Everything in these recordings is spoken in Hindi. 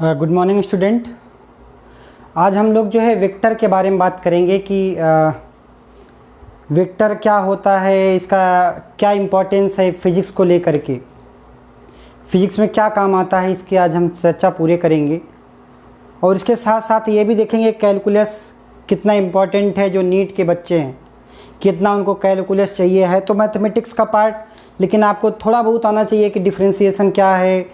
Good morning student. आज हम लोग जो है वेक्टर के बारे में बात करेंगे कि वेक्टर क्या होता है, इसका क्या इम्पोर्टेंस है फिज़िक्स को लेकर के, फिज़िक्स में क्या काम आता है, इसकी आज हम चर्चा पूरे करेंगे। और इसके साथ साथ ये भी देखेंगे कैलकुलस कितना इम्पोर्टेंट है। जो नीट के बच्चे हैं कितना उनको कैलकुलस चाहिए है, तो मैथमेटिक्स का पार्ट, लेकिन आपको थोड़ा बहुत आना चाहिए कि डिफरेंशिएशन क्या है,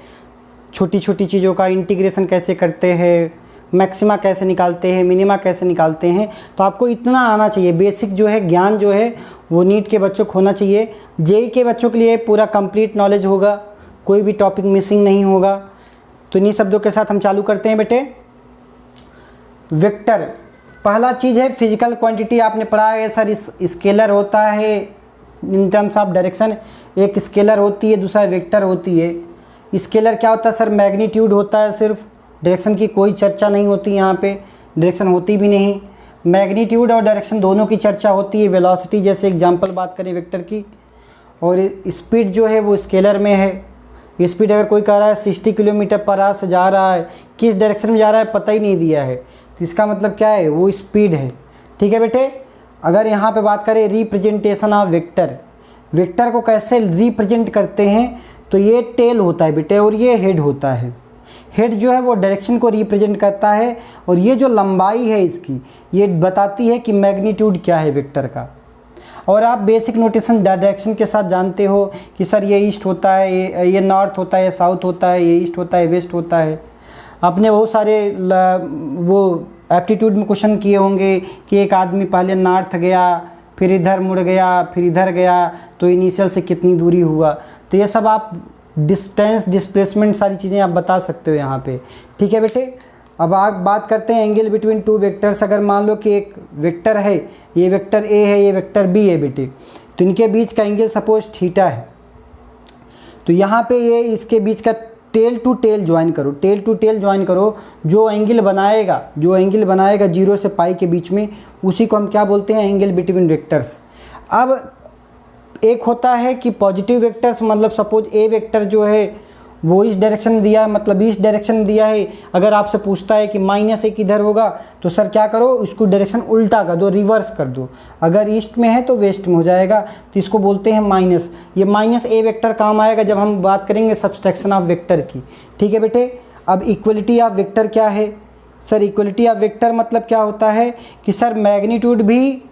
छोटी छोटी चीज़ों का इंटीग्रेशन कैसे करते हैं, मैक्सिमा कैसे निकालते हैं, मिनिमा कैसे निकालते हैं। तो आपको इतना आना चाहिए, बेसिक जो है ज्ञान जो है वो नीट के बच्चों को होना चाहिए। जेई के बच्चों के लिए पूरा कंप्लीट नॉलेज होगा, कोई भी टॉपिक मिसिंग नहीं होगा। तो इन्हीं शब्दों के साथ हम चालू करते हैं बेटे। वेक्टर पहला चीज़ है फिजिकल क्वांटिटी। आपने पढ़ा है सर, इस स्केलर होता है इन टर्म्स ऑफ डायरेक्शन, एक स्केलर होती है, दूसरा वेक्टर होती है। स्केलर क्या होता है सर? मैग्नीट्यूड होता है, सिर्फ डायरेक्शन की कोई चर्चा नहीं होती, यहाँ पे डायरेक्शन होती भी नहीं। मैग्नीट्यूड और डायरेक्शन दोनों की चर्चा होती है। वेलोसिटी जैसे एग्जांपल बात करें वेक्टर की, और स्पीड जो है वो स्केलर में है। स्पीड अगर कोई कह रहा है 60 किलोमीटर पर आवर से जा रहा है, किस डायरेक्शन में जा रहा है पता ही नहीं दिया है, तो इसका मतलब क्या है? वो स्पीड है। ठीक है बेटे। अगर यहाँ पे बात करें रिप्रेजेंटेशन ऑफ वेक्टर, वेक्टर को कैसे रिप्रेजेंट करते हैं, तो ये टेल होता है बेटे और ये हेड होता है। हेड जो है वो डायरेक्शन को रिप्रेजेंट करता है, और ये जो लंबाई है इसकी, ये बताती है कि मैग्नीट्यूड क्या है वेक्टर का। और आप बेसिक नोटेशन डायरेक्शन के साथ जानते हो कि सर ये ईस्ट होता है, ये नॉर्थ होता है, ये साउथ होता है, ये ईस्ट होता है, वेस्ट होता है। आपने बहुत सारे वो एप्टीट्यूड में क्वेश्चन किए होंगे कि एक आदमी पहले नॉर्थ गया, फिर इधर मुड़ गया, फिर इधर गया, तो इनिशियल से कितनी दूरी हुआ। तो ये सब आप डिस्टेंस, डिस्प्लेसमेंट, सारी चीज़ें आप बता सकते हो यहाँ पे। ठीक है बेटे। अब आप बात करते हैं एंगल बिटवीन टू वेक्टर्स। अगर मान लो कि एक वेक्टर है, ये वेक्टर ए है, ये वेक्टर बी है बेटे, तो इनके बीच का एंगल सपोज थीटा है। तो यहाँ पे ये इसके बीच का टेल टू टेल ज्वाइन करो, टेल टू टेल ज्वाइन करो। जो एंगल बनाएगा 0 से पाई के बीच में, उसी को हम क्या बोलते हैं? Angle between vectors. अब एक होता है कि पॉजिटिव वेक्टर्स, मतलब सपोज ए वेक्टर जो है वो इस डायरेक्शन दिया है, मतलब इस डायरेक्शन दिया है। अगर आपसे पूछता है कि -1 किधर होगा, तो सर क्या करो, उसको डायरेक्शन उल्टा कर दो, रिवर्स कर दो। अगर ईस्ट में है तो वेस्ट में हो जाएगा, तो इसको बोलते हैं माइनस। ये माइनस ए वेक्टर काम आएगा जब हम बात करेंगे सब्सट्रैक्शन ऑफ वेक्टर की। ठीक है बेटे। अब इक्वलिटी ऑफ वेक्टर क्या है सर? इक्वलिटी ऑफ वेक्टर मतलब क्या होता है कि सर मैग्नीट्यूड भी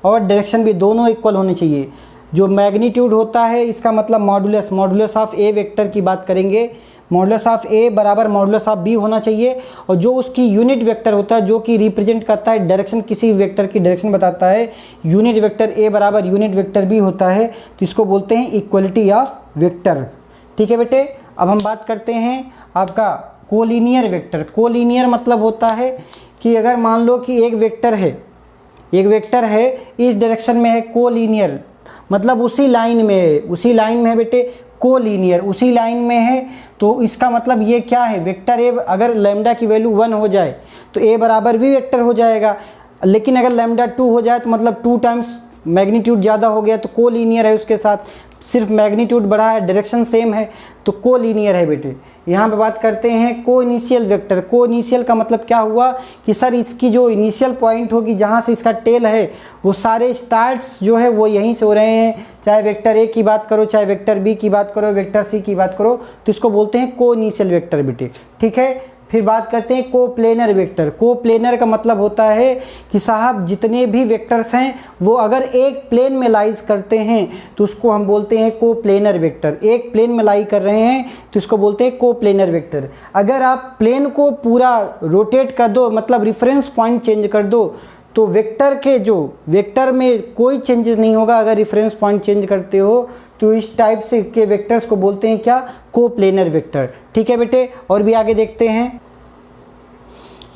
और डायरेक्शन भी दोनों इक्वल होने चाहिए। जो मैग्नीट्यूड होता है इसका मतलब मॉडुलस ऑफ ए वेक्टर की बात करेंगे, मॉडुलस ऑफ ए बराबर मॉडुलस ऑफ बी होना चाहिए। और जो उसकी यूनिट वेक्टर होता है, जो कि रिप्रेजेंट करता है डायरेक्शन, किसी वेक्टर की डायरेक्शन बताता है, यूनिट वेक्टर ए बराबर यूनिट वेक्टर बी होता है, तो इसको बोलते हैं इक्वलिटी ऑफ वेक्टर। ठीक है बेटे। अब हम बात करते हैं आपका कोलिनियर वेक्टर। कोलिनियर मतलब होता है कि अगर मान लो कि एक वेक्टर है, इस डायरेक्शन में है, कोलिनियर मतलब उसी लाइन में है बेटे। कोलिनियर उसी लाइन में है, तो इसका मतलब ये क्या है? वेक्टर ए अगर लैम्डा की वैल्यू 1 हो जाए तो ए बराबर भी वेक्टर हो जाएगा, लेकिन अगर लैम्डा 2 हो जाए तो मतलब 2 टाइम्स मैग्नीट्यूड ज़्यादा हो गया, तो कोलिनियर है। उसके साथ सिर्फ मैग्नीट्यूड बढ़ा है, डायरेक्शन सेम है, तो कोलिनियर है बेटे। यहाँ पे बात करते हैं को इनिशियल वेक्टर। को इनिशियल का मतलब क्या हुआ कि सर इसकी जो इनिशियल पॉइंट होगी, जहाँ से इसका टेल है, वो सारे स्टार्ट्स जो है वो यहीं से हो रहे हैं। चाहे वेक्टर ए की बात करो, चाहे वेक्टर बी की बात करो, वेक्टर सी की बात करो, तो इसको बोलते हैं को इनिशियल वेक्टर बेटे। ठीक है। फिर बात करते हैं कोप्लेनर वेक्टर। कोप्लेनर का मतलब होता है कि साहब जितने भी वेक्टर्स हैं वो अगर एक प्लेन में लाइज करते हैं तो उसको हम बोलते हैं कोप्लेनर वेक्टर। एक प्लेन में लाई कर रहे हैं तो इसको बोलते हैं कोप्लेनर वेक्टर। अगर आप प्लेन को पूरा रोटेट कर दो, मतलब रेफरेंस पॉइंट चेंज कर दो, तो वेक्टर में कोई चेंजेस नहीं होगा। अगर रेफरेंस पॉइंट चेंज करते हो तो इस टाइप से के वेक्टर्स को बोलते हैं क्या? Coplanar vector. ठीक है बेटे। और भी आगे देखते हैं।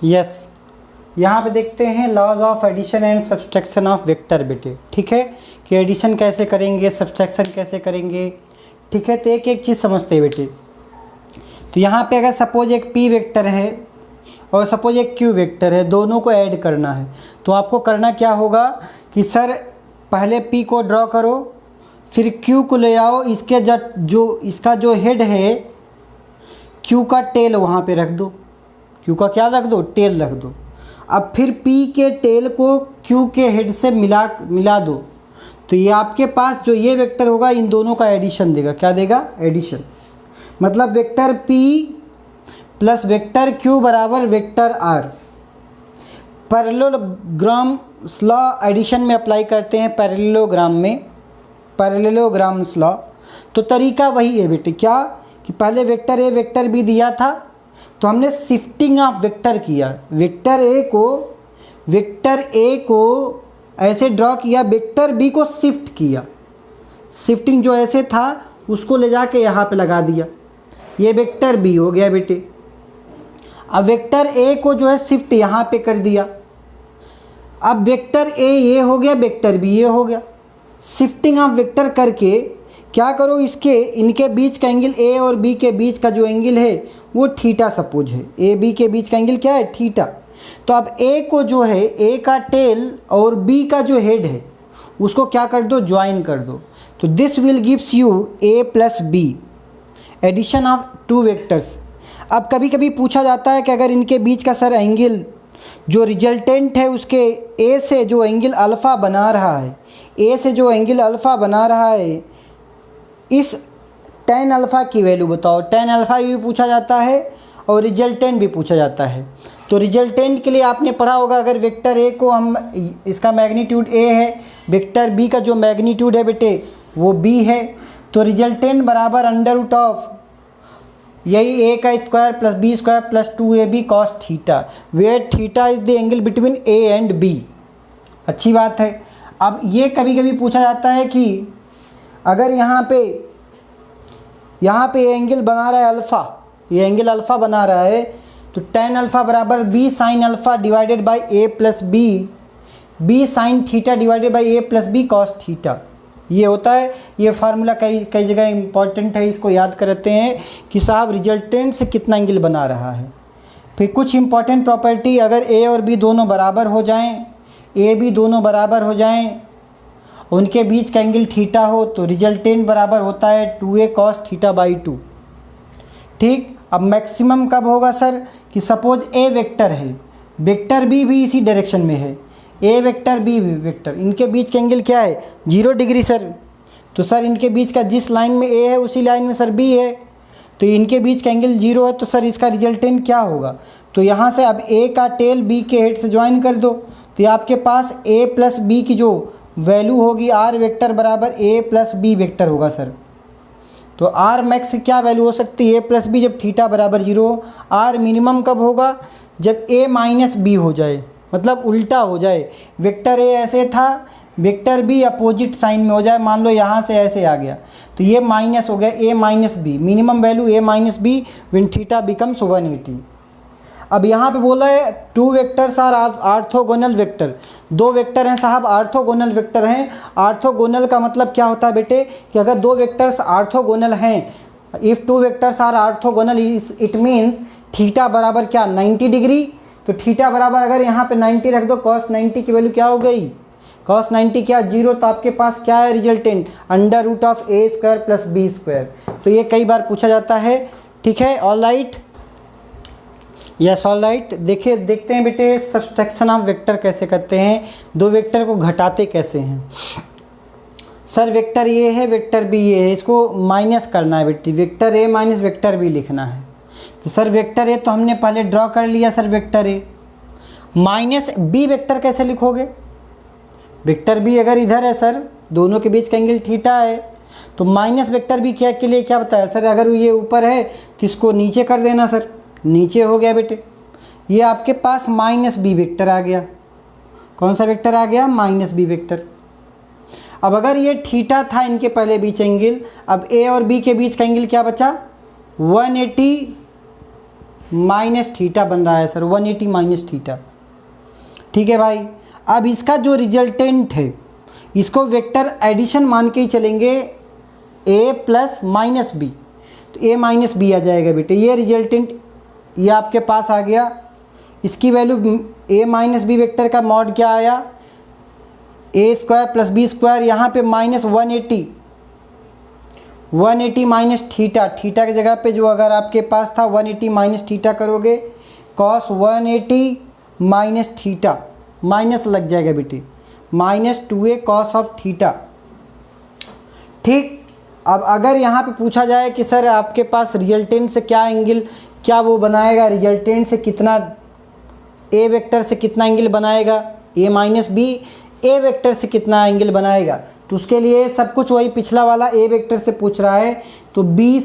यहाँ पे देखते हैं laws of addition and subtraction of vector बेटे। ठीक है, कि एडिशन कैसे करेंगे, सब्सट्रैक्शन कैसे करेंगे। ठीक है। तो एक एक चीज़ समझते हैं बेटे। तो यहाँ पे अगर सपोज एक पी वेक्टर है और सपोज एक क्यू वेक्टर है, दोनों को ऐड करना है, तो आपको करना क्या होगा कि सर पहले पी को ड्रॉ करो, फिर क्यू को ले आओ, इसका जो हेड है, क्यू का टेल वहाँ पे रख दो। क्यू का क्या रख दो, टेल रख दो। अब फिर पी के टेल को क्यू के हेड से मिला दो, तो ये आपके पास जो ये वेक्टर होगा इन दोनों का एडिशन देगा। क्या देगा, एडिशन। मतलब vector P plus vector Q बराबर vector R. Parallelogram law addition में अप्लाई करते हैं, पैरेललोग्राम में, पैरेललोग्राम्स लॉ। तो तरीका वही है बेटे, क्या कि पहले वेक्टर ए वेक्टर बी दिया था, तो हमने शिफ्टिंग ऑफ वेक्टर किया। वेक्टर ए को ऐसे ड्रॉ किया, वेक्टर बी को शिफ्ट किया। शिफ्टिंग जो ऐसे था उसको ले जाके यहाँ पे लगा दिया, ये वेक्टर बी हो गया बेटे। अब वेक्टर ए को जो है शिफ्ट यहाँ पे कर दिया। अब वेक्टर ए ये हो गया, वेक्टर बी ये हो गया। शिफ्टिंग ऑफ वेक्टर करके क्या करो, इनके बीच का एंगल ए और बी के बीच का जो एंगल है वो थीटा सपोज है। ए बी के बीच का एंगल क्या है, थीटा। तो अब ए को जो है, ए का टेल और बी का जो हेड है उसको क्या कर दो, ज्वाइन कर दो। तो this will gives you A plus B, addition of two vectors. अब कभी कभी पूछा जाता है कि अगर इनके बीच का सर एंगल जो रिजल्टेंट है उसके ए से जो एंगल अल्फ़ा बना रहा है, ए से जो एंगल अल्फ़ा बना रहा है, इस tan अल्फ़ा की वैल्यू बताओ। tan अल्फ़ा भी पूछा जाता है और रिजल्टेंट भी पूछा जाता है। तो रिजल्टेंट के लिए आपने पढ़ा होगा, अगर वेक्टर ए को हम, इसका मैग्नीट्यूड ए है, वेक्टर बी का जो मैग्नीट्यूड है बेटे वो बी है, तो रिजल्टेंट बराबर अंडर रूट ऑफ यही ए का square plus B square plus 2ab cos theta, where theta is the angle between A and B. अच्छी बात है। अब ये कभी कभी पूछा जाता है कि अगर यहाँ पे एंगल बना रहा है अल्फ़ा, ये एंगल अल्फ़ा बना रहा है, तो tan अल्फ़ा बराबर B sine alpha divided by A plus B sine theta divided by A plus B cos theta, ये होता है। ये फार्मूला कई जगह इंपॉर्टेंट है, इसको याद करते हैं कि साहब रिजल्टेंट से कितना एंगल बना रहा है। फिर कुछ इंपॉर्टेंट प्रॉपर्टी, अगर ए और बी दोनों बराबर हो जाएं, ए बी दोनों बराबर हो जाएं, उनके बीच का एंगल थीटा हो, तो रिजल्टेंट बराबर होता है 2a cos थीटा बाई 2। ठीक। अब मैक्सिमम कब होगा सर, कि सपोज ए वेक्टर है, वेक्टर बी भी इसी डायरेक्शन में है, ए वेक्टर बी वेक्टर, इनके बीच का एंगल क्या है, 0 डिग्री सर। तो सर इनके बीच का जिस लाइन में ए है उसी लाइन में सर बी है, तो इनके बीच का एंगल 0 है, तो सर इसका रिजल्टेंट क्या होगा। तो यहाँ से अब ए का टेल बी के हेड से ज्वाइन कर दो, तो ये आपके पास ए प्लस बी की जो वैल्यू होगी आर वेक्टर बराबर ए प्लस बी वेक्टर होगा सर। तो आर मैक्स क्या वैल्यू हो सकती है, ए प्लस बी, जब थीटा बराबर 0 हो। आर मिनिमम कब होगा, जब ए माइनस बी हो जाए, मतलब उल्टा हो जाए। वेक्टर ए ऐसे था, वेक्टर बी अपोजिट साइन में हो जाए, मान लो यहाँ से ऐसे आ गया, तो ये माइनस हो गया A minus B, minimum value A minus B when theta becomes 180। अब यहाँ पे बोला है two vectors are orthogonal vector, दो वेक्टर हैं साहब, आर्थोगोनल वेक्टर हैं। आर्थोगोनल का मतलब क्या होता है बेटे, कि अगर दो वेक्टर्स आर्थोगोनल हैं, if two vectors are orthogonal it means theta बराबर क्या, 90 डिग्री। तो थीटा बराबर अगर यहाँ पे 90 रख दो, cos 90 की वैल्यू क्या हो गई, cos 90 क्या 0, तो आपके पास क्या है resultant, under root of A square plus B square. तो ये कई बार पूछा जाता है। ठीक है, all right, yes all right. देखते हैं बेटे सब्सट्रैक्शन ऑफ वेक्टर कैसे करते हैं, दो वेक्टर को घटाते कैसे हैं। सर वेक्टर ये है, वेक्टर बी ये है, इसको माइनस करना है बेटी, vector A minus vector B लिखना है। तो सर वेक्टर ए तो हमने पहले ड्रॉ कर लिया sir, vector A minus B vector कैसे लिखोगे, वेक्टर बी अगर इधर है सर, दोनों के बीच का एंगल थीटा है, तो माइनस वेक्टर बी क्या के लिए क्या बताया सर, अगर ये ऊपर है तो इसको नीचे कर देना सर, नीचे हो गया बेटे। ये आपके पास माइनस बी वेक्टर आ गया, कौन सा वेक्टर आ गया, माइनस बी वेक्टर। अब अगर ये थीटा था इनके पहले बीच एंगल, अब ए और बी के बीच का एंगल क्या बचा, 180 माइनस थीटा बन रहा है सर, 180 माइनस थीटा। ठीक है भाई। अब इसका जो रिजल्टेंट है इसको वेक्टर एडिशन मान के ही चलेंगे, ए प्लस माइनस बी, तो ए माइनस बी आ जाएगा बेटे। ये रिजल्टेंट ये आपके पास आ गया, इसकी value A minus B vector का मॉड क्या आया, ए स्क्वायर प्लस बी स्क्वायर, यहाँ पे माइनस 180 माइनस थीटा, थीटा की जगह पे जो अगर आपके पास था 180 माइनस थीटा करोगे कॉस 180 माइनस थीटा, माइनस लग जाएगा बेटे, minus 2a cos of theta. ठीक, अब अगर यहाँ पे पूछा जाए कि सर आपके पास रिजल्टेंट से क्या एंगल, क्या वो बनाएगा, रिजल्टेंट से कितना, ए वेक्टर से कितना एंगल बनाएगा, ए माइनस बी, ए वेक्टर से कितना एंगल बनाएगा, तो उसके लिए सब कुछ वही पिछला वाला ए वेक्टर से पूछ रहा है। तो बी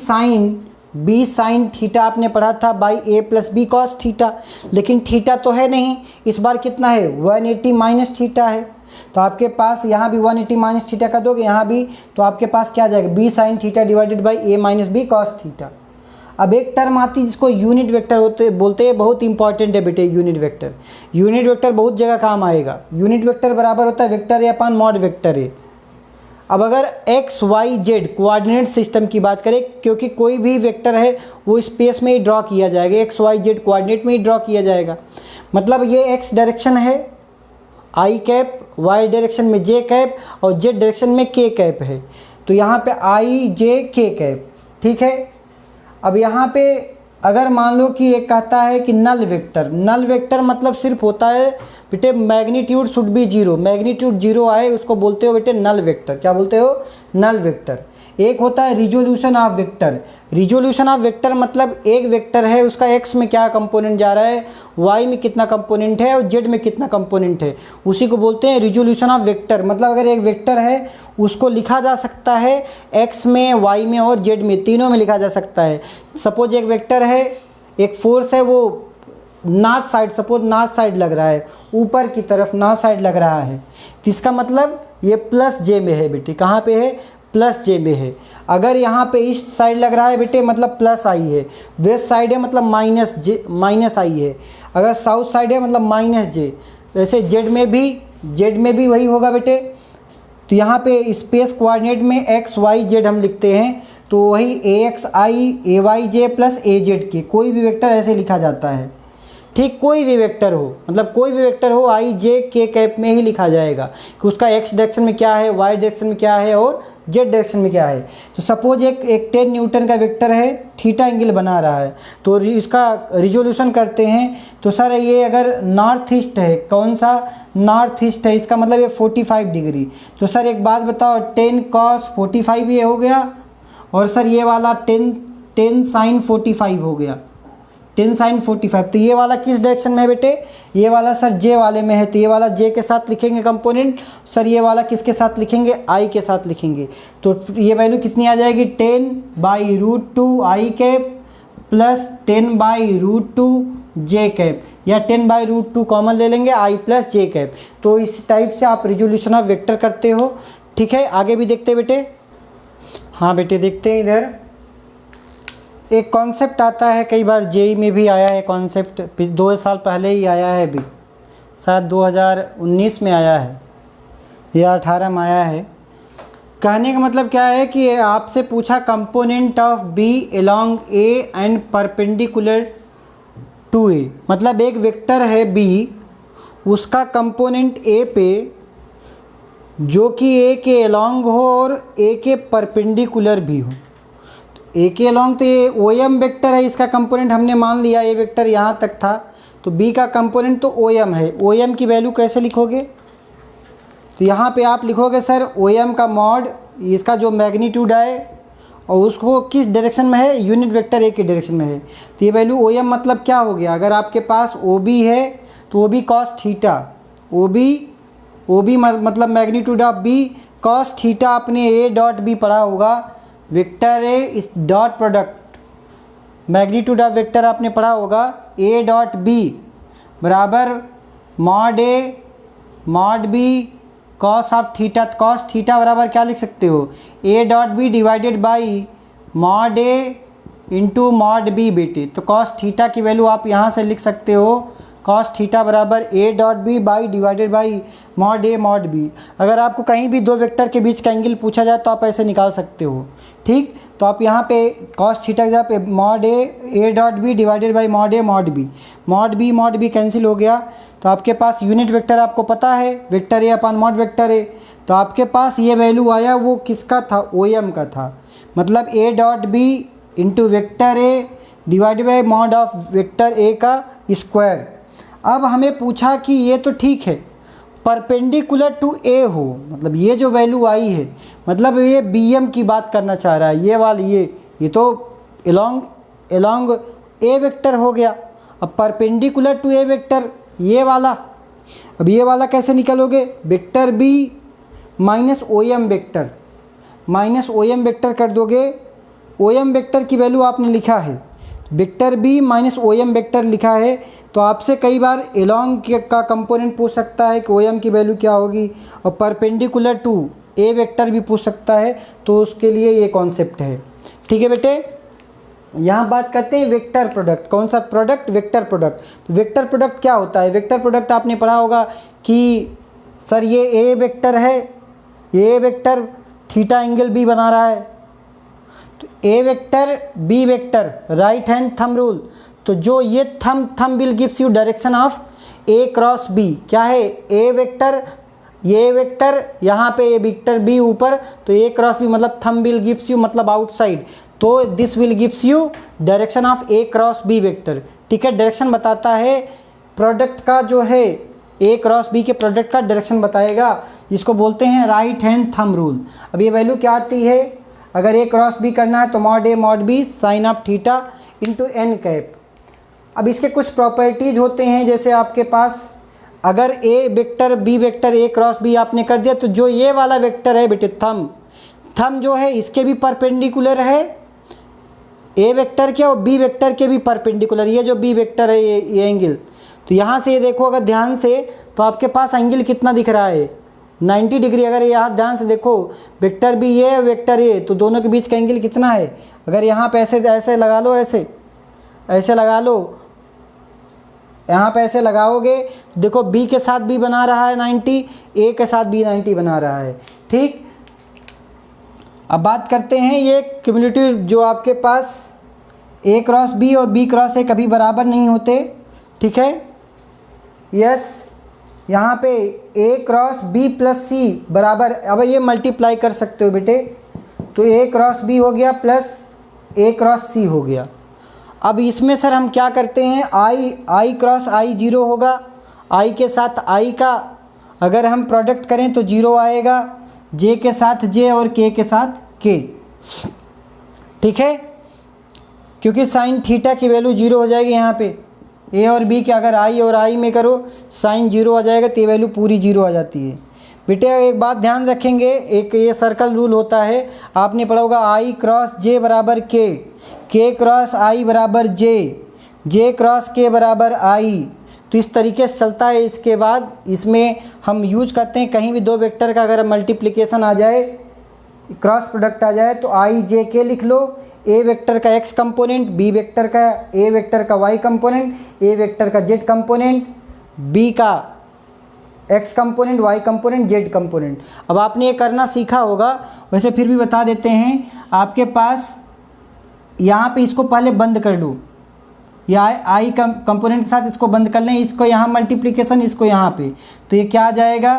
साइन थीटा आपने पढ़ा था by A plus B cos theta, लेकिन थीटा तो है नहीं, इस बार कितना है 180 माइनस थीटा है, तो आपके पास यहाँ भी 180 माइनस थीटा का दोगे, यहाँ भी, तो आपके पास क्या आ जाएगा B sine theta divided by A minus B cos theta. अब एक टर्म आती है जिसको यूनिट वेक्टर बोलते हैं, बहुत इंपॉर्टेंट है बेटे यूनिट वेक्टर। यूनिट वेक्टर बहुत जगह काम आएगा। यूनिट वेक्टर बराबर होता है vector A upon mod vector A. अब अगर X Y Z coordinate system की बात करें, क्योंकि कोई भी वेक्टर है वो स्पेस में ही ड्रॉ किया जाएगा, एक्स वाई जेड कोऑर्डिनेट में ही ड्रॉ किया जाएगा। मतलब ये एक्स डायरेक्शन है आई कैप, वाई डायरेक्शन में जे कैप और जेड डायरेक्शन में के कैप है, तो यहाँ पे आई जे के कैप। ठीक है, अब यहाँ पे अगर मान लो कि एक कहता है कि नल वेक्टर मतलब सिर्फ होता है बेटे magnitude should be zero, magnitude zero आए उसको बोलते हो बेटे नल वेक्टर। क्या बोलते हो? Null vector. एक होता है resolution of vector. Resolution of vector मतलब एक वेक्टर है, उसका एक्स में क्या कंपोनेंट जा रहा है, वाई में कितना कंपोनेंट है और जेड में कितना कंपोनेंट है, उसी को बोलते हैं रिजोल्यूशन ऑफ वेक्टर। मतलब अगर एक वेक्टर है उसको लिखा जा सकता है एक्स में, वाई में और जेड में, तीनों में लिखा जा सकता है। सपोज एक वेक्टर है, एक फोर्स है, वो north side, suppose north side लग रहा है, ऊपर की तरफ नॉर्थ साइड लग रहा है, तो इसका मतलब ये प्लस जे में है बेटे। कहाँ पे है? प्लस जे में है। अगर यहाँ पे ईस्ट साइड लग रहा है बेटे मतलब प्लस आई है, वेस्ट साइड है मतलब माइनस आई है, अगर साउथ साइड है मतलब माइनस जे। वैसे जेड में भी वही होगा बेटे। तो यहाँ पे स्पेस कोऑर्डिनेट में एक्स वाई जेड हम लिखते हैं, तो वही ए एक्स आई ए वाई जे प्लस ए जेड के, कोई भी वेक्टर ऐसे लिखा जाता है। ठीक, कोई भी वेक्टर हो, मतलब कोई भी वेक्टर हो आई जे के कैप में ही लिखा जाएगा कि उसका एक्स डायरेक्शन में क्या है, वाई डायरेक्शन में क्या है और जेड डायरेक्शन में क्या है। तो सपोज एक 10 न्यूटन का वेक्टर है, थीटा एंगल बना रहा है, तो इसका रिजोल्यूशन करते हैं। तो सर ये अगर नॉर्थ ईस्ट है, कौन सा नॉर्थ ईस्ट है, इसका मतलब ये 45 डिग्री। तो सर एक बात बताओ, 10 कॉस 45 ये हो गया, और सर ये वाला 10 साइन 45 हो गया, 10 साइन 45। तो ये वाला किस डायरेक्शन में है बेटे? ये वाला सर जे वाले में है, तो ये वाला जे के साथ लिखेंगे कंपोनेंट। सर ये वाला किसके साथ लिखेंगे? आई के साथ लिखेंगे। तो ये वैल्यू कितनी आ जाएगी? 10/√2 आई कैप प्लस 10/√2 जे कैप, या 10/√2 कॉमन ले लेंगे, आई प्लस जे कैप। तो इस टाइप से आप रिजोल्यूशन ऑफ वेक्टर करते हो। ठीक है, आगे भी देखते हैं बेटे। हाँ बेटे देखते हैं, इधर एक कॉन्सेप्ट आता है, कई बार जेई में भी आया है कॉन्सेप्ट, 2 साल पहले ही आया है, भी शायद 2019 में आया है या 18 में आया है। कहने का मतलब क्या है कि आपसे पूछा component of B along A and perpendicular to A. मतलब एक वेक्टर है बी, उसका कंपोनेंट ए पे जो कि ए के अलोंग हो और ए के परपेंडिकुलर भी हो। ए के अलोंग तो ये ओ एम वेक्टर है, इसका कंपोनेंट हमने मान लिया, ए वेक्टर यहाँ तक था, तो बी का कंपोनेंट तो ओ एम है। ओ एम की वैल्यू कैसे लिखोगे? तो यहाँ पे आप लिखोगे सर ओ एम का मॉड, इसका जो मैग्नीट्यूड है और उसको किस डायरेक्शन में है, यूनिट वेक्टर ए के डायरेक्शन में है। तो ये वैल्यू ओ एम मतलब क्या हो गया? अगर आपके पास ओ बी है तो O B cos theta, O B मतलब magnitude of B cos theta. आपने ए डॉट बी पढ़ा होगा, vector A is dot product, magnitude of vector आपने पढ़ा होगा, ए डॉट बी बराबर mod A mod B cos of theta. Cos theta बराबर क्या लिख सकते हो? A dot B divided by mod A into mod B बेटे। तो कॉस थीटा की वैल्यू आप यहाँ से लिख सकते हो, कॉस थीटा बराबर A dot B by divided by mod A mod B. अगर आपको कहीं भी दो वेक्टर के बीच का एंगल पूछा जाए तो आप ऐसे निकाल सकते हो। ठीक, तो आप यहाँ पे कॉस थीटा के जगह पे mod A dot B divided by mod A mod B cancel हो गया। तो आपके पास यूनिट वेक्टर आपको पता है, vector A upon mod vector ए। तो आपके पास ये वैल्यू आया, वो किसका था? ओ एम का था। मतलब A dot B into vector A divided by mod of vector A का स्क्वायर। अब हमें पूछा कि ये तो ठीक है, परपेंडिकुलर टू ए हो, मतलब ये जो वैल्यू आई है, मतलब ये बी एम की बात करना चाह रहा है, ये वाली ये तो एलोंग ए वेक्टर हो गया। अब परपेंडिकुलर टू ए वेक्टर ये वाला, अब ये वाला कैसे निकलोगे, vector B minus O M vector, minus O M vector कर दोगे। ओ एम वेक्टर की वैल्यू आपने लिखा है, vector B minus O M vector लिखा है, तो आपसे कई बार एलोंग का कंपोनेंट पूछ सकता है कि ओ एम की वैल्यू क्या होगी, और परपेंडिकुलर टू ए वेक्टर भी पूछ सकता है, तो उसके लिए ये कॉन्सेप्ट है। ठीक है बेटे, यहाँ बात करते हैं वेक्टर प्रोडक्ट। कौन सा प्रोडक्ट, वेक्टर प्रोडक्ट। तो वेक्टर प्रोडक्ट क्या होता है, वेक्टर प्रोडक्ट आपने पढ़ा होगा कि सर ये ए वेक्टर है, ये वेक्टर थीटा एंगल बी बना रहा है, तो A vector B vector, right hand thumb rule, तो जो ये thumb will gives you direction of A cross B. क्या है, ए वेक्टर, ये वेक्टर, यहाँ पे ये वेक्टर बी ऊपर, तो ए क्रॉस बी मतलब थंब विल गिव्स यू मतलब आउटसाइड, तो this will gives you direction of A cross B vector. ठीक है, डायरेक्शन बताता है प्रोडक्ट का, जो है ए क्रॉस बी के प्रोडक्ट का डायरेक्शन बताएगा, जिसको बोलते हैं राइट हैंड थंब रूल। अब ये वैल्यू क्या आती है, अगर ए क्रॉस बी करना है तो mod A mod B sine of theta into N cap. अब इसके कुछ प्रॉपर्टीज़ होते हैं, जैसे आपके पास अगर A vector B vector A cross B आपने कर दिया, तो जो ये वाला वेक्टर है बेटे थंब जो है इसके भी परपेंडिकुलर है ए वेक्टर के, और बी वेक्टर के भी परपेंडिकुलर, ये जो बी वेक्टर है ये एंगल, तो यहाँ से ये देखो अगर ध्यान से, तो आपके पास एंगल कितना दिख रहा है, 90 डिग्री। अगर यहाँ ध्यान से देखो, वेक्टर बी ये वेक्टर ए, तो दोनों के बीच का एंगल कितना है, अगर यहाँ पे ऐसे लगा लो, ऐसे लगा लो, यहाँ पे ऐसे लगाओगे, देखो बी के साथ बी बना रहा है 90, ए के साथ बी 90 बना रहा है। ठीक, अब बात करते हैं ये क्यूमुलेटिव, जो आपके पास ए क्रॉस बी और बी क्रॉस ए कभी बराबर नहीं होते। ठीक है, यस, यहाँ पे ए क्रॉस बी प्लस सी बराबर, अब ये मल्टीप्लाई कर सकते हो बेटे, तो ए क्रॉस बी हो गया प्लस ए क्रॉस सी हो गया। अब इसमें सर हम क्या करते हैं, आई क्रॉस आई 0 होगा, आई के साथ आई का अगर हम प्रोडक्ट करें तो 0 आएगा, जे के साथ जे और के साथ के। ठीक है, क्योंकि साइन थीटा की वैल्यू 0 हो जाएगी, यहाँ पे ए और बी के अगर आई और आई में करो साइन 0 आ जाएगा, तो ये वैल्यू पूरी 0 आ जाती है। बेटे एक बात ध्यान रखेंगे, एक ये सर्कल रूल होता है, आपने पढ़ा होगा आई क्रॉस जे बराबर के क्रॉस आई बराबर जे क्रॉस के बराबर आई, तो इस तरीके से चलता है। इसके बाद इसमें हम यूज करते हैं, कहीं भी दो वेक्टर का अगर मल्टीप्लिकेशन आ जाए, क्रॉस प्रोडक्ट आ जाए, तो आई जे के लिख लो, ए वेक्टर का एक्स कंपोनेंट, बी वेक्टर का ए वेक्टर का वाई कंपोनेंट, ए वेक्टर का जेड कंपोनेंट, बी का X component, Y component, Z component. अब आपने ये करना सीखा होगा, वैसे फिर भी बता देते हैं। आपके पास यहाँ पे इसको पहले बंद कर लो, या आई कंपोनेंट के साथ इसको बंद कर लें, इसको यहाँ मल्टीप्लिकेशन, इसको यहाँ पे, तो ये क्या आ जाएगा,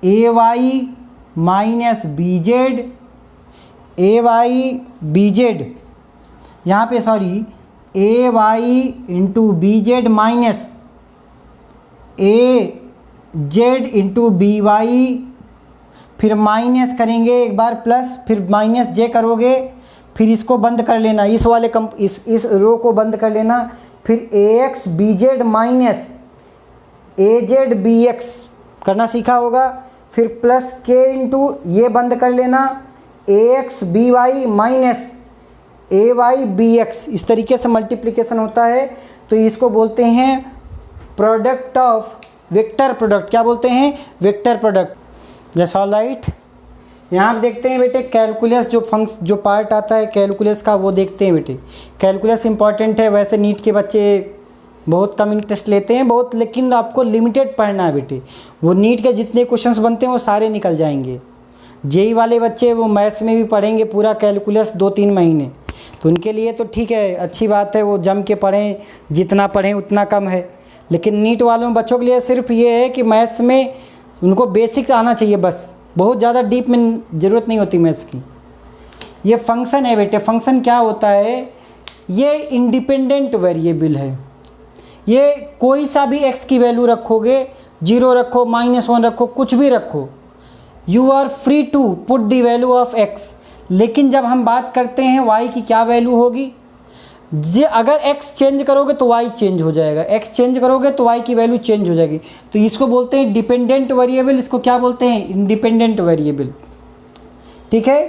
A Y minus B Z, A Y B Z, यहाँ पे sorry A Y into B Z minus A Z into B Y, फिर माइनस करेंगे एक बार प्लस, फिर माइनस जे करोगे, फिर इसको बंद कर लेना, इस वाले इस रो को बंद कर लेना, फिर ए x B Z minus A Z B x करना सीखा होगा, फिर प्लस के इंटू ये बंद कर लेना, ए एक्स बी वाई माइनस ए वाई बी एक्स। इस तरीके से मल्टीप्लिकेशन होता है, तो इसको बोलते हैं प्रोडक्ट ऑफ वेक्टर प्रोडक्ट। क्या बोलते हैं, वेक्टर प्रोडक्ट। जैसा ऑल राइट, यहाँ देखते हैं बेटे कैलकुलस जो पार्ट आता है कैलकुलस का, वो देखते हैं बेटे। कैलकुलस इंपॉर्टेंट है, वैसे नीट के बच्चे बहुत कम इंटरेस्ट लेते हैं बहुत, लेकिन आपको लिमिटेड पढ़ना है बेटे। वो नीट के जितने क्वेश्चंस बनते हैं वो सारे निकल जाएंगे। जेई वाले बच्चे वो मैथ्स में भी पढ़ेंगे पूरा कैलकुलस 2-3 महीने, तो उनके लिए तो ठीक है, अच्छी बात है, वो जम के पढ़ें, जितना पढ़ें उतना कम है। लेकिन नीट वालों बच्चों के लिए सिर्फ ये है कि मैथ्स में उनको बेसिक्स आना चाहिए बस, बहुत ज़्यादा डीप में ज़रूरत नहीं होती मैथ्स की। ये फंक्शन है बेटे। फंक्शन क्या होता है, ये इंडिपेंडेंट वेरिएबल है। ये कोई सा भी x की वैल्यू रखोगे, 0 रखो, -1 रखो, कुछ भी रखो, you are free to put the value of x। लेकिन जब हम बात करते हैं y की क्या वैल्यू होगी, अगर x चेंज करोगे तो y चेंज हो जाएगा, x चेंज करोगे तो y की वैल्यू चेंज हो जाएगी। तो इसको बोलते हैं डिपेंडेंट वेरिएबल, इसको क्या बोलते हैं, इंडिपेंडेंट वेरिएबल। ठीक है।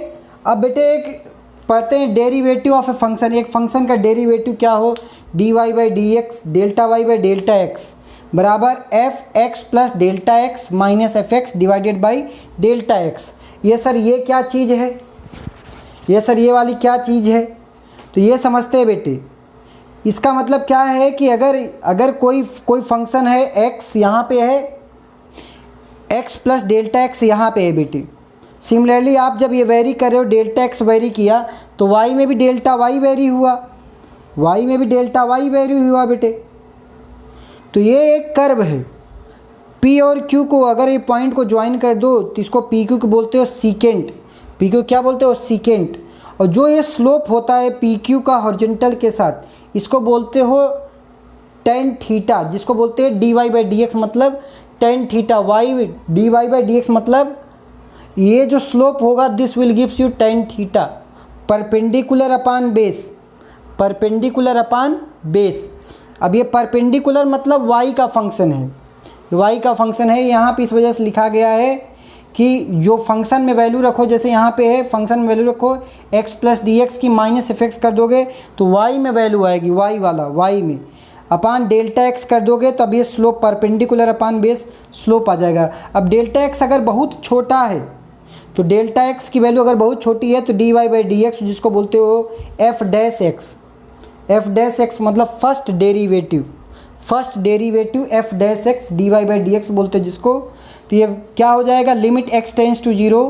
अब बेटे एक पढ़ते हैं डेरिवेटिव ऑफ ए फंक्शन। एक फंक्शन का डेरिवेटिव क्या हो, dy by D x delta y by delta x बराबर f x plus delta x minus f x divided by delta x. ये सर ये क्या चीज़ है, ये सर ये वाली क्या चीज़ है, तो ये समझते हैं बेटे। इसका मतलब क्या है कि अगर कोई फंक्शन है x यहाँ पे है, x प्लस डेल्टा एक्स यहाँ पे है बेटे। सिमिलरली आप जब ये वेरी कर रहे हो, डेल्टा एक्स वेरी किया तो y में भी डेल्टा y वेरी हुआ, y में भी डेल्टा y वेरी हुआ बेटे। तो ये एक कर्व है, p और q को अगर ये पॉइंट को ज्वाइन कर दो तो इसको पी क्यू को बोलते हो सीकेंट, पी क्यू क्या बोलते हो, सीकेंट। और जो ये स्लोप होता है पी क्यू का हॉरिजॉन्टल के साथ, इसको बोलते हो टेन थीटा, जिसको बोलते हैं d Y by D x, मतलब tan theta. Y d Y by D x मतलब ये जो स्लोप होगा this will gives you tan theta perpendicular upon base, perpendicular upon base. अब ये परपेंडिकुलर मतलब y का फंक्शन है, y का फंक्शन है। यहाँ पे इस वजह से लिखा गया है कि जो फंक्शन में वैल्यू रखो, जैसे यहाँ पे है फंक्शन में वैल्यू रखो x प्लस डी एक्स की माइनस एफ एक्स कर दोगे तो y में वैल्यू आएगी, y वाला y में अपान डेल्टा x कर दोगे तब ये slope perpendicular upon base slope आ जाएगा। अब डेल्टा x अगर बहुत छोटा है तो डेल्टा x की वैल्यू अगर बहुत छोटी है तो d Y by D x, जिसको बोलते हो f dash x, f dash x मतलब first derivative, first derivative f dash x d Y by D x बोलते हैं जिसको। तो ये क्या हो जाएगा, limit x tends to 0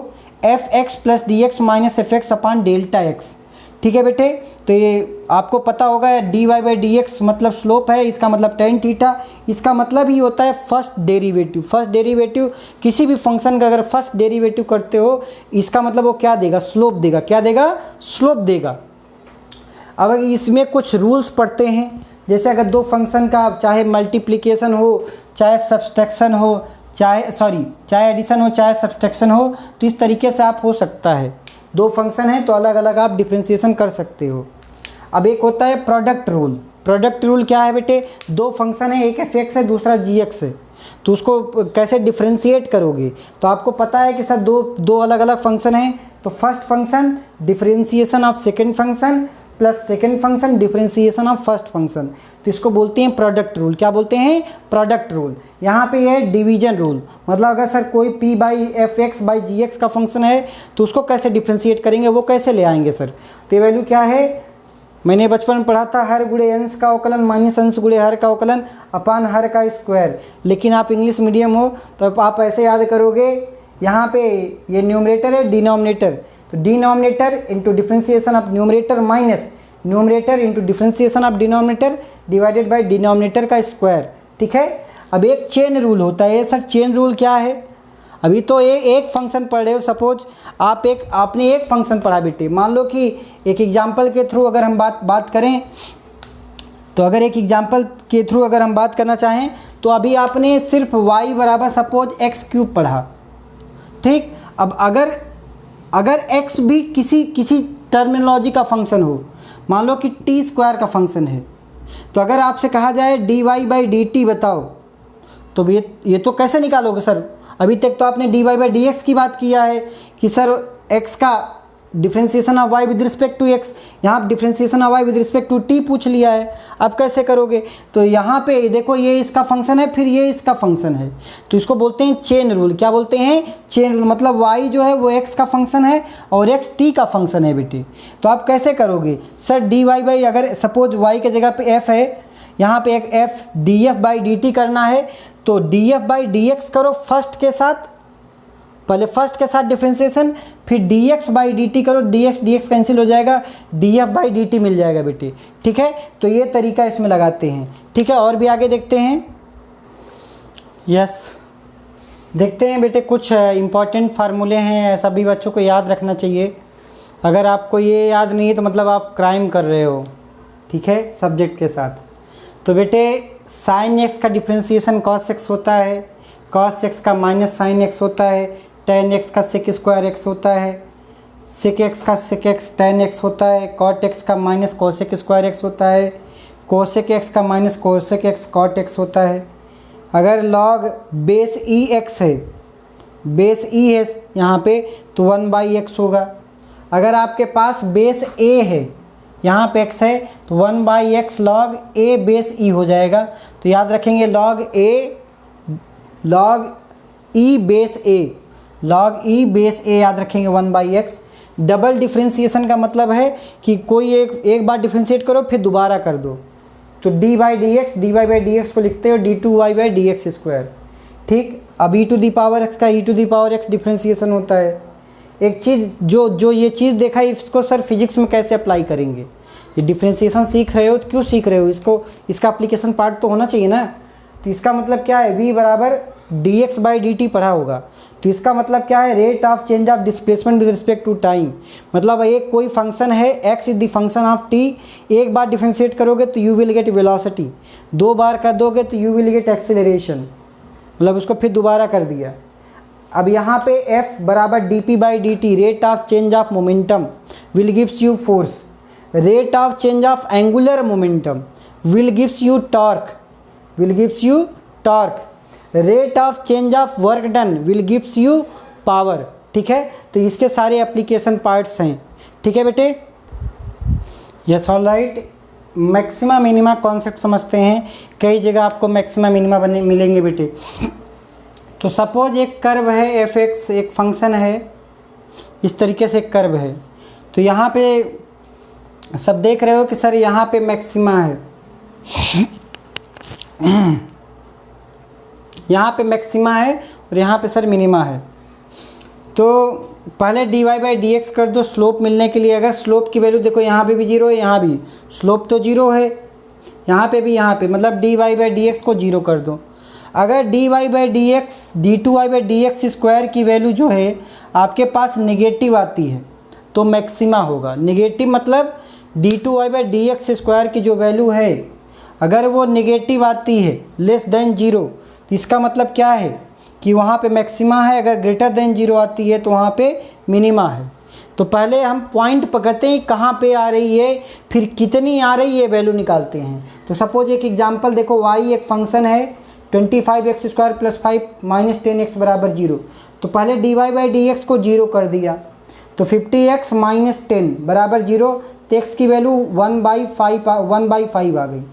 f x plus d x minus f x upon delta x. ठीक है बेटे। तो ये आपको पता होगा d Y by D x मतलब स्लोप है, इसका मतलब टेन थीटा, इसका मतलब ही होता है फर्स्ट डेरिवेटिव। फर्स्ट डेरिवेटिव किसी भी फंक्शन का अगर फर्स्ट डेरिवेटिव करते हो इसका मतलब वो क्या देगा, स्लोप देगा। क्या देगा, स्लोप देगा। अब इसमें कुछ रूल्स पढ़ते हैं, जैसे अगर दो फंक्शन का चाहे मल्टीप्लिकेशन हो, चाहे सब्सट्रैक्शन हो, चाहे एडिशन हो, चाहे सब्सट्रैक्शन हो, तो इस तरीके से आप हो सकता है। दो फंक्शन है तो अलग अलग आप डिफ्रेंशिएशन कर सकते हो। अब एक होता है प्रोडक्ट रूल। प्रोडक्ट रूल क्या है बेटे, दो फंक्शन है, एक एफ एक्स है दूसरा जी एक्स है, तो उसको कैसे डिफ्रेंशिएट करोगे। तो आपको पता है कि सर दो अलग अलग फंक्शन हैं, तो first function differentiation of second function plus second function differentiation of first function, तो इसको बोलते हैं प्रोडक्ट रूल। क्या बोलते हैं, प्रोडक्ट रूल। यहाँ पे है डिवीजन रूल, मतलब अगर सर कोई p by F X by G X का फंक्शन है तो उसको कैसे डिफ्रेंशिएट करेंगे, वो कैसे ले आएंगे सर। तो ये वैल्यू क्या है, मैंने बचपन में पढ़ा था, हर गुणे अंश का अवकलन माइनस अंश गुणे हर का अवकलन अपान हर का स्क्वायर। लेकिन आप इंग्लिश मीडियम हो तो आप ऐसे याद करोगे, यहाँ पे ये न्यूमरेटर है, डिनोमिनेटर, तो denominator into differentiation of numerator minus numerator into differentiation of denominator divided by denominator का स्क्वायर। ठीक है। अब एक चेन रूल होता है। सर चेन रूल क्या है, अभी तो एक फंक्शन पढ़ रहे हो, सपोज आपने एक फंक्शन पढ़ा बेटे, मान लो कि एक एग्जाम्पल के थ्रू अगर हम बात करें, तो अगर एक एग्जाम्पल के थ्रू अगर हम बात करना चाहें तो अभी आपने सिर्फ y बराबर सपोज एक्स क्यूब पढ़ा। ठीक। अब अगर x भी किसी टर्मिनोलॉजी का फंक्शन हो, मान लो कि टी स्क्वायर का फंक्शन है, तो अगर आपसे कहा जाए D Y by D T बताओ, तो ये तो कैसे निकालोगे सर। अभी तक तो आपने D Y by D X की बात किया है कि सर x का differentiation of y with respect to x, यहाँ differentiation of y with respect to t पूछ लिया है। अब कैसे करोगे, तो यहाँ पे देखो ये इसका फंक्शन है, फिर ये इसका फंक्शन है, तो इसको बोलते हैं चेन रूल। क्या बोलते हैं, चेन रूल। मतलब y जो है वो x का फंक्शन है और x t का फंक्शन है बेटे। तो आप कैसे करोगे, सर डी वाई बाई, अगर सपोज y के जगह पे f है, यहाँ पे एक f d f by D t करना है, तो d f by D x करो फर्स्ट के साथ, पहले फर्स्ट के साथ डिफ्रेंशिएशन, फिर d x by D t करो, डी एक्स कैंसिल हो जाएगा, d f by D t मिल जाएगा बेटे। ठीक है। तो ये तरीका इसमें लगाते हैं। ठीक है। और भी आगे देखते हैं। यस, देखते हैं बेटे, कुछ इम्पॉर्टेंट फार्मूले हैं, सभी बच्चों को याद रखना चाहिए। अगर आपको ये याद नहीं है तो मतलब आप क्राइम कर रहे हो। ठीक है, सब्जेक्ट के साथ। तो बेटे साइन एक्स का डिफ्रेंसिएशन कॉस एक्स होता है, कॉस एक्स का माइनस साइन एक्स होता है, टेन एक्स का सेक स्क्वायर एक्स होता है, सेक एक्स का सेक एक्स टेन एक्स होता है, कॉट एक्स का माइनस कोसेक स्क्वायर एक्स होता है, कोसेक एक्स का minus cosec x cot X होता है। अगर लॉग बेस ई एक्स है, बेस ई है यहाँ पे, तो 1/x होगा। अगर आपके पास बेस ए है, यहाँ पे x है, तो 1/x log a base e हो जाएगा। तो याद रखेंगे log e base a, log e base a याद रखेंगे 1/x। डबल डिफ्रेंसिएशन का मतलब है कि कोई एक बार डिफ्रेंशिएट करो फिर दोबारा कर दो। तो d/dx, dy/dx को लिखते हो d2y/dx स्क्वायर। ठीक, अब e⁻x का e⁻x डिफ्रेंसिएशन होता है। एक चीज़ जो ये चीज़ देखा है, इसको सर फिजिक्स में कैसे अप्लाई करेंगे? ये डिफ्रेंसिएशन सीख रहे हो तो क्यों सीख रहे हो? इसका एप्लीकेशन पार्ट तो होना चाहिए ना। तो इसका मतलब क्या है, v बराबर dx/dt पढ़ा होगा। तो इसका मतलब क्या है, rate of change of displacement with respect to time. मतलब एक कोई फंक्शन है, x is the function of t, एक बार डिफ्रेंशिएट करोगे तो यू विल गेट वेलोसिटी, दो बार कर दोगे तो यू विल गेट एक्सेलरेशन। मतलब उसको फिर दोबारा कर दिया। अब यहाँ पे f बराबर dp/dt, rate of change of momentum will gives you force, rate of change of angular momentum will gives you torque, rate of change of work done will gives you power. ठीक है, तो इसके सारे एप्लीकेशन पार्ट्स हैं। ठीक है बेटे, yes all right. Maxima minima concept समझते हैं। कई जगह आपको मैक्सिमा मिनिमा बने मिलेंगे बेटे। तो सपोज एक कर्व है एफ एक्स, एक फंक्शन है, इस तरीके से एक कर्व है। तो यहाँ पे सब देख रहे हो कि सर यहाँ पे मैक्सिमा है, यहाँ पे मैक्सिमा है और यहाँ पे सर मिनिमा है। तो पहले dy/dx कर दो स्लोप मिलने के लिए। अगर स्लोप की वैल्यू देखो, यहाँ पे भी जीरो है, यहाँ भी स्लोप तो जीरो है, यहाँ पे भी, यहाँ पे, मतलब dy/dx को जीरो कर दो। अगर dy/dx d2y/dx स्क्वायर की वैल्यू जो है आपके पास नेगेटिव आती है तो मैक्सिमा होगा। नेगेटिव मतलब d2y/dx स्क्वायर की जो वैल्यू है अगर वो नेगेटिव आती है लेस देन जीरो, तो इसका मतलब क्या है कि वहाँ पे मैक्सिमा है। अगर ग्रेटर देन जीरो आती है तो वहाँ पे मिनिमा है। तो पहले हम पॉइंट पकड़ते हैं कहाँ पे आ रही है, फिर कितनी आ रही है वैल्यू निकालते हैं। तो सपोज एक एग्जांपल देखो, y एक फंक्शन है 25x square plus 5 minus 10x बराबर 0। तो पहले dy/dx को 0 कर दिया, तो 50x माइनस 10 बराबर 0, तो x की वैल्यू 1/5 आ गई।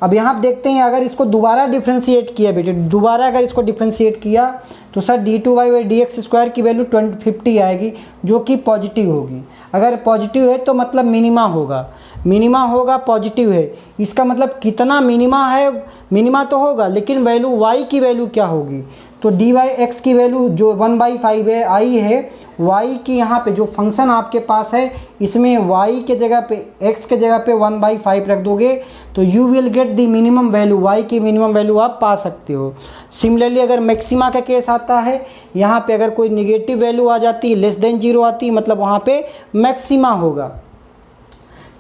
अब यहाँ आप देखते हैं अगर इसको दोबारा डिफ्रेंशिएट किया बेटे, दोबारा अगर इसको डिफ्रेंशिएट किया तो सर d2y/dx स्क्वायर की वैल्यू 50 आएगी, जो कि पॉजिटिव होगी। अगर पॉजिटिव है तो मतलब मिनिमा होगा, पॉजिटिव है। इसका मतलब कितना मिनिमा है, मिनिमा तो होगा लेकिन वैल्यू y की वैल्यू क्या होगी? तो dy/x की वैल्यू जो 1/5 है आई है, y की यहाँ पे जो फंक्शन आपके पास है इसमें y के जगह पे, x के जगह पे 1/5 रख दोगे तो you will get the minimum value, y की मिनिमम वैल्यू आप पा सकते हो। सिमिलरली अगर मैक्सिमा का केस आता है, यहाँ पे अगर कोई निगेटिव वैल्यू आ जाती है, लेस देन जीरो आती है, मतलब वहाँ पे मैक्सिमा होगा।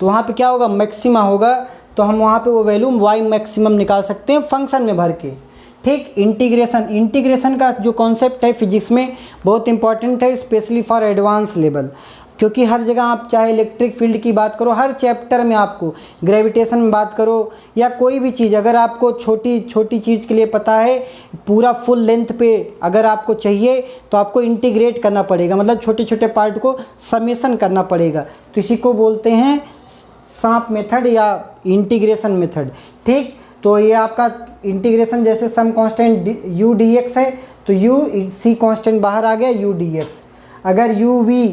तो वहाँ पे क्या होगा, मैक्सिमा होगा। तो हम वहाँ पे वो वैल्यू y मैक्सिमम निकाल सकते हैं फंक्शन में भर के। ठीक, इंटीग्रेशन का जो कॉन्सेप्ट है फिजिक्स में बहुत इंपॉर्टेंट है, स्पेशली फॉर एडवांस लेवल। क्योंकि हर जगह आप चाहे इलेक्ट्रिक फील्ड की बात करो, हर चैप्टर में आपको ग्रेविटेशन में बात करो या कोई भी चीज़, अगर आपको छोटी चीज़ के लिए पता है, पूरा फुल लेंथ पे अगर आपको चाहिए तो आपको इंटीग्रेट करना पड़ेगा, मतलब छोटे छोटे पार्ट को समेशन करना पड़ेगा। तो इसी को बोलते हैं सांप मेथड या इंटीग्रेशन मेथड। ठीक, तो ये आपका इंटीग्रेशन जैसे सम कांस्टेंट u dx है तो u c कांस्टेंट बाहर आ गया u dx। अगर u v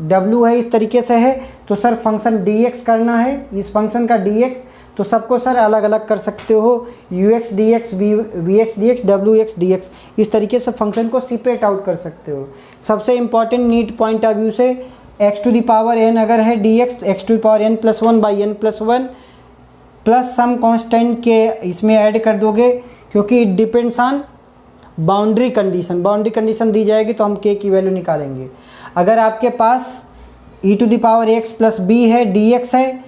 w है इस तरीके से है तो सर फंक्शन dx करना है, इस फंक्शन का dx, तो सबको सर अलग अलग कर सकते हो, ux dx vx dx wx dx, इस तरीके से फंक्शन को सेपरेट आउट कर सकते हो। सबसे important NEET point of view से x⁴n अगर है dx, x⁴n + 1/n+1 plus some constant के इसमें ऐड कर दोगे, क्योंकि it depends on boundary condition दी जाएगी तो हम k की वैल्यू निकालेंगे। अगर आपके पास e⁻x + b है, dx है,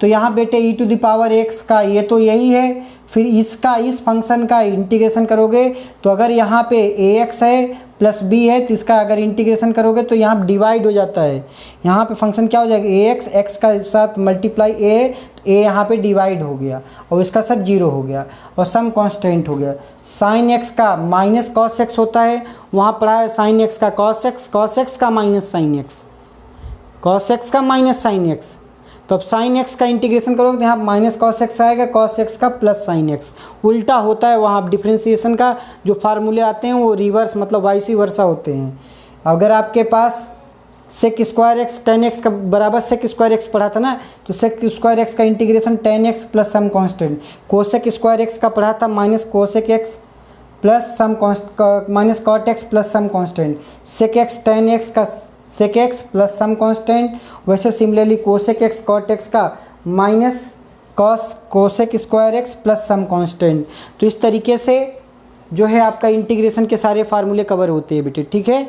तो यहाँ बेटे ई टू द पावर एक्स का ये तो यही है, फिर इसका इस फंक्शन का इंटीग्रेशन करोगे तो अगर यहाँ पे ए एक्स है प्लस बी है तो इसका अगर इंटीग्रेशन करोगे तो यहाँ डिवाइड हो जाता है। यहाँ पे फंक्शन क्या हो जाएगा, ए एक्स, एक्स का साथ मल्टीप्लाई ए, तो ए यहाँ पे डिवाइड हो गया और इसका सर 0 हो गया और सम कांस्टेंट हो गया। साइन एक्स का माइनस कॉस एक्स होता है, वहाँ पढ़ा है साइन एक्स का कॉस एक्स, कॉस एक्स का minus sine x, cos x का माइनस साइन एक्स। तो अब साइन एक्स का इंटीग्रेशन करोगे तो यहाँ माइनस कॉस एक्स आएगा, कॉस एक्स का प्लस साइन एक्स। उल्टा होता है वहाँ डिफ्रेंसिएशन का जो फार्मूले आते हैं वो रिवर्स मतलब वाइस वर्सा होते हैं। अगर आपके पास sec square x tan x का बराबर सेक स्क्वायर एक्स पढ़ा था ना, तो सेक स्क्वायर एक्स का integration tan x plus some constant. Cosec square x का पढ़ा था minus cosec x plus some minus cot x plus some constant. Sec x tan x का sec x plus some constant. वैसे similarly cosec x cot x का minus cos cosec square x plus some constant. तो इस तरीके से जो है आपका इंटीग्रेशन के सारे फार्मूले कवर होते हैं बेटे, ठीक है।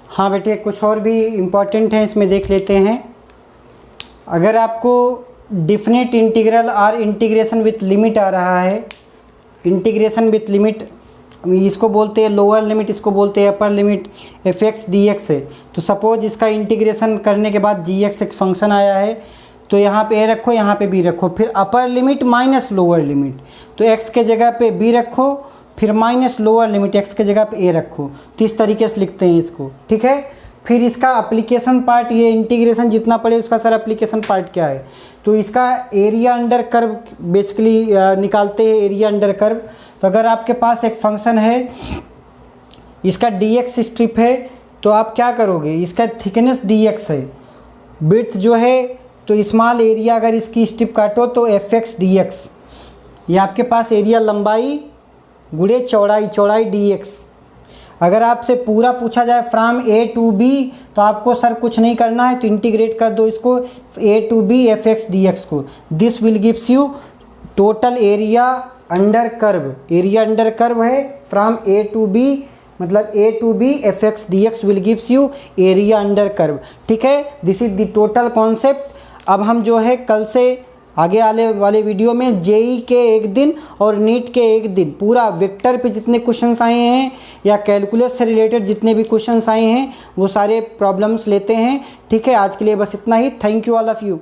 हाँ बेटे, कुछ और भी इम्पॉर्टेंट हैं इसमें देख लेते हैं। अगर आपको डिफिनिट इंटीग्रल और इंटीग्रेशन विथ लिमिट आ रहा है, इंटीग्रेशन विथ लिमिट इसको बोलते हैं लोअर लिमिट, इसको बोलते हैं upper limit, F x D x है। तो सपोज इसका इंटीग्रेशन करने के बाद जी एक्स एक फंक्शन आया है, तो यहाँ पे ए रखो, यहाँ पे बी रखो, फिर upper limit minus lower limit, तो एक्स के जगह पे बी रखो, फिर माइनस लोअर लिमिट एक्स के जगह पे ए रखो। तो इस तरीके से लिखते हैं इसको, ठीक है। फिर इसका एप्लीकेशन पार्ट, ये इंटीग्रेशन जितना पड़े उसका सर एप्लीकेशन पार्ट क्या है, तो इसका एरिया अंडर कर्व बेसिकली निकालते हैं, एरिया अंडर कर्व। तो अगर आपके पास एक फंक्शन है, इसका dx स्ट्रिप है, तो आप क्या करोगे, इसका थिकनेस dx है, विड्थ जो है, तो स्मॉल एरिया अगर इसकी स्ट्रिप काटो तो fx dx, ये आपके पास एरिया लंबाई गुणे चौड़ाई, चौड़ाई dx। अगर आपसे पूरा पूछा जाए फ्रॉम a टू b, तो आपको सर कुछ नहीं करना है, तो इंटीग्रेट कर दो इसको a to b fx dx को। This will gives you total area under curve, area under curve है फ्रॉम a टू b, मतलब a to b fx dx will gives you area under curve, ठीक है। This is the total concept. अब हम जो है कल से आगे आने वाले वीडियो में जेई के एक दिन और नीट के एक दिन पूरा वेक्टर पे जितने क्वेश्चंस आए हैं या कैलकुलस से रिलेटेड जितने भी क्वेश्चंस आए हैं वो सारे प्रॉब्लम्स लेते हैं, ठीक है। आज के लिए बस इतना ही। Thank you all of you.